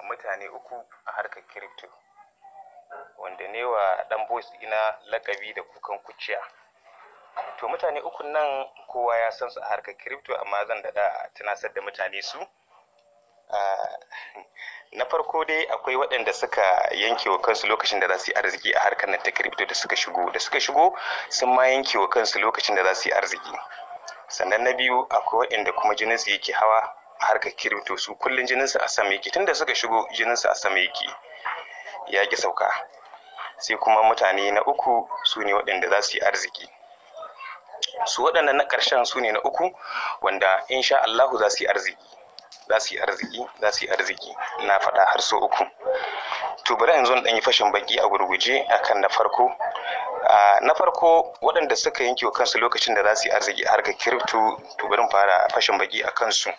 mutane uku a harkar crypto wanda ne wa dan boss ina lakabi da kukan kuciya. To mutane ukun nan kowa ya san su a harkar crypto, amma zan daɗa tunasar da mutane su. Na farko dai akwai waɗanda suka yanke wa kansu lokacin da za su yi arziki a harkar nan ta crypto da suka shigo sun ma yanke wa kansu lokacin da za su yi arziki. Sannan na biyu akwai waɗanda kuma jininsu yake hawa a harkar crypto, su kullum jininsu a sama yake, tunda suka shigo jininsu a sama yake, ya ki sauka. Sai kuma mutane na uku su ne waɗanda za su yi arziki. Su waɗannan na ƙarshen su ne na uku wanda insha Allahu za su yi arziki na faɗa har so uku. To bari yanzu ɗan yi fashin baki a gurguje akan na farko. Na farko waɗanda suka yanke wa kansu lokacin da za su yi arziki a harkar crypto, to bari fara fashin baki a kansu.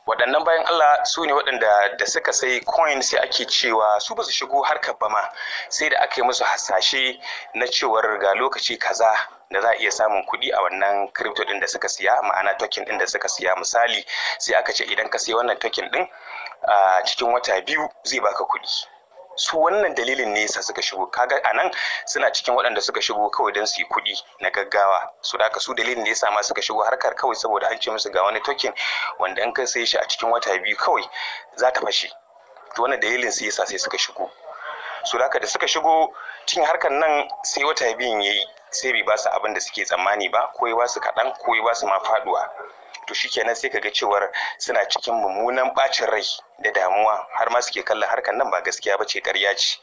Waɗannan bayan Allah su ne waɗanda da suka sai coin sai ake cewa su ba su shigo harkar ba ma, sai da aka yi musu hasashe na cewar ga lokaci kaza da za a iya samun kuɗi a wannan crypto ɗin da suka siya, ma'ana token ɗin da suka siya. Misali sai aka ce idan ka siya wannan token ɗin cikin wata 2 zai baka kuɗi. Su wannan dalilin ne yasa suka shigo. Kaga anan suna cikin waɗanda suka shigo kawai don su yi kuɗi na gaggawa. Su da su dalilin da yasa ma suka shigo harkar kawai saboda an ce musu ga wani token wanda in ka sai shi a cikin wata 2 kawai za ta fashe. To wannan dalilin sai yasa sai suka shigo. Su da suka shigo cikin harkar nan sai wata 2 yayi sai bai ba su abin da suke tsammani ba, ko ya ba su kaɗan ko ya ba su ma faɗuwa. To shikenan sai kaga cewar suna cikin mummunan bacin rai da damuwa, har ma suke kallon harkar nan ba gaskiya bace, ƙarya ce.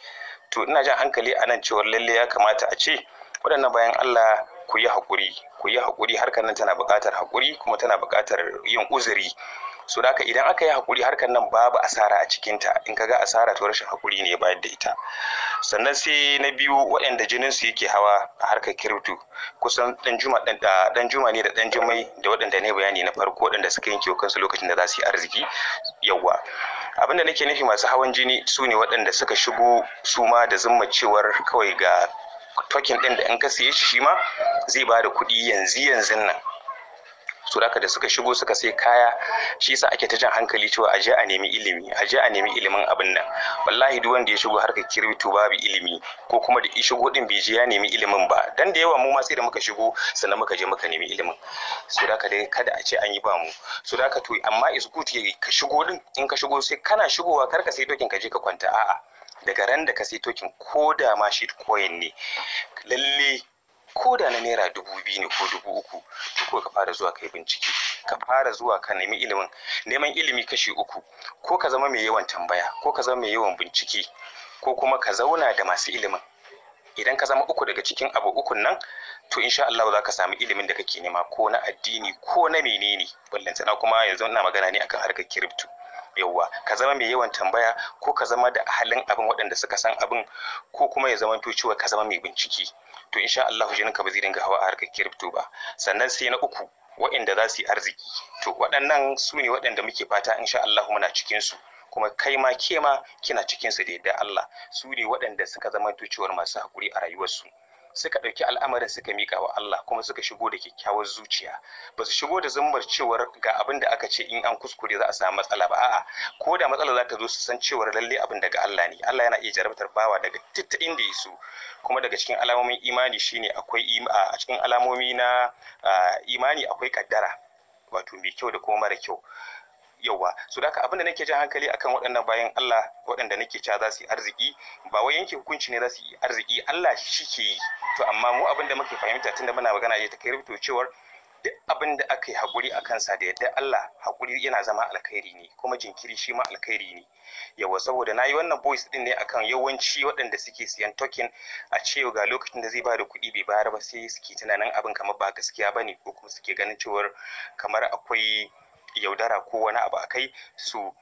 To ina jan hankali a nan cewar lalle ya kamata a ce waɗannan bayan Allah ku yi haƙuri, harkar nan tana buƙatar haƙuri kuma tana buƙatar yin uzuri. So da idan aka yi haƙuri harkar nan babu asara a cikinta. In ka ga asara to rashin haƙuri ne ya bayar da ita. Sannan sai na biyu waɗanda jininsu yake hawa a harkar crypto, kusan ɗan juma ne da ɗan jumai da waɗanda ne bayani na farko, waɗanda suka yanke wa kansu lokacin da za su yi arziki. Yawwa, abin da nake nufi masu hawan jini su ne waɗanda suka shigo su ma da zumma cewar kawai ga token ɗin da in ka siye shi ma zai ba da kuɗi yanzu nan. So da suka shigo suka sai kaya, shi yasa ake ta jan hankali cewa aje a nemi ilimi, ilimin abin nan. Wallahi duk wanda ya shigo harkar crypto babu ilimi, ko kuma da ya shigo din bai je ya nemi ilimin ba, dan da yawa mu ma sai da muka shigo sannan muka je muka nemi ilimin. So da dai kada a ce an yi ba mu. So da to amma is good ka shigo din, in ka shigo sai kana shigowa kar ka sai token ka je ka kwanta, a'a, daga ran da ka sai token ko da ma shit coin ne, lalle ko da na naira 2000 ne ko 3000, to ko ka fara zuwa kai bincike, ka fara zuwa ka nemi ilimin. Neman ilimi kashi 3, ko ka zama mai yawan tambaya, ko ka zama mai yawan bincike, ko kuma ka zauna da masu ilimin. Idan ka zama 3 daga cikin abu 3 nan, to insha Allah za ka samu ilimin da kake nema, ko na addini ko na menene. Ballantana kuma yanzu ina magana ne akan harkar crypto. Yawwa, ka zama mai yawan tambaya, ko ka zama da ahalin abin waɗanda suka san abin, ko kuma ya zama to cewa ka zama mai bincike. To insha Allah jininka ba zai dinga hawa a harkar crypto ba. Sannan sai na 3 waɗanda za su yi arziki. To waɗannan su ne waɗanda muke fata insha Allah muna cikin su, kuma kai ma ke ma kina cikin su da yadda Allah. Su ne waɗanda suka zama to cewar masu haƙuri a rayuwarsu, suka ɗauki al'amarin suka miƙa wa Allah, kuma suka shigo da kyakkyawar zuciya. Ba su shigo da zummar cewar ga abin da aka ce in an kuskure za a samu matsala ba, a'a, ko da matsala za ta zo su san cewar lalle abin daga Allah ne. Allah yana iya jarabtar bawa daga titta inda ya so. Kuma daga cikin alamomin imani shine akwai a cikin alamomi na imani akwai kaddara, wato mai kyau da kuma mara kyau. Yauwa, so da abin da nake jan hankali akan waɗannan bayan Allah waɗanda nake cewa za su yi arziki, ba wai yanke hukunci ne za su yi arziki, Allah shi ke yi. To amma mu abin da muke fahimta tunda muna magana ne ta kai rubuto cewar duk abin da aka yi haƙuri a kansa da yadda Allah, haƙuri yana zama alkhairi ne, kuma jinkiri shi ma alkhairi ne. Yawa, saboda na yi wannan voice din ne akan yawanci waɗanda suke siyan token a cewa ga lokacin da zai ba da kuɗi bai bayar ba, sai suke tunanin abin kamar ba gaskiya ba ne, ko kuma suke ganin cewar kamar akwai yaudara ko wani abu akai. So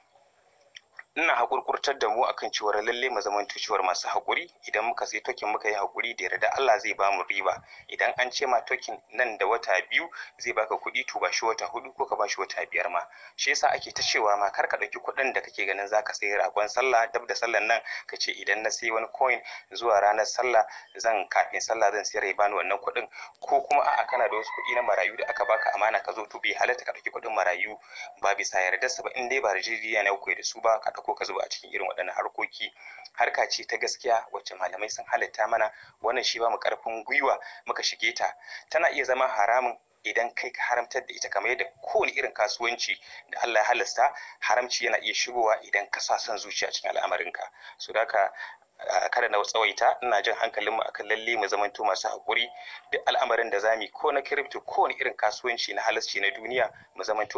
ina haƙurƙurtar da mu akan cewar lalle mu zamanto cewar masu haƙuri. Idan muka sai token muka yi haƙuri da yarda Allah zai ba mu riba. Idan an ce ma token nan da wata 2 zai baka kuɗi, to ba shi wata 4 ko ka ba shi wata 5 ma. Shi yasa ake ta cewa ma kar ka ɗauki kuɗin da kake ganin zaka sayi ragon sallah dab da sallan nan, ka ce idan na sayi wani coin zuwa ranar sallah kafin sallah zan sayar ya bani wannan kuɗin, ko kuma a'a kana da wasu kuɗi na marayu da aka baka amana ka zo, to bai halatta ka ɗauki kuɗin marayu ba bisa yardarsa ba, in dai ba yarjejeniya ne kuke da su ba, ka ka ko ka zuba a cikin irin waɗannan harkoki. Harka ce ta gaskiya wacce malamai sun halatta mana, wannan shi ba mu ƙarfin gwiwa muka shige ta. Tana iya zama haramun idan kai ka haramtar da ita, kamar yadda kowane irin kasuwanci da Allah ya halasta, haramci yana iya shigowa idan ka sa son zuciya cikin al'amarinka. So da haka kada na tsawaita, ina jin hankalinmu akan lalle mu zamanto masu haƙuri duk al'amarin da zamu yi, ko na crypto ko wani irin kasuwanci na halasci na duniya, mu zamanto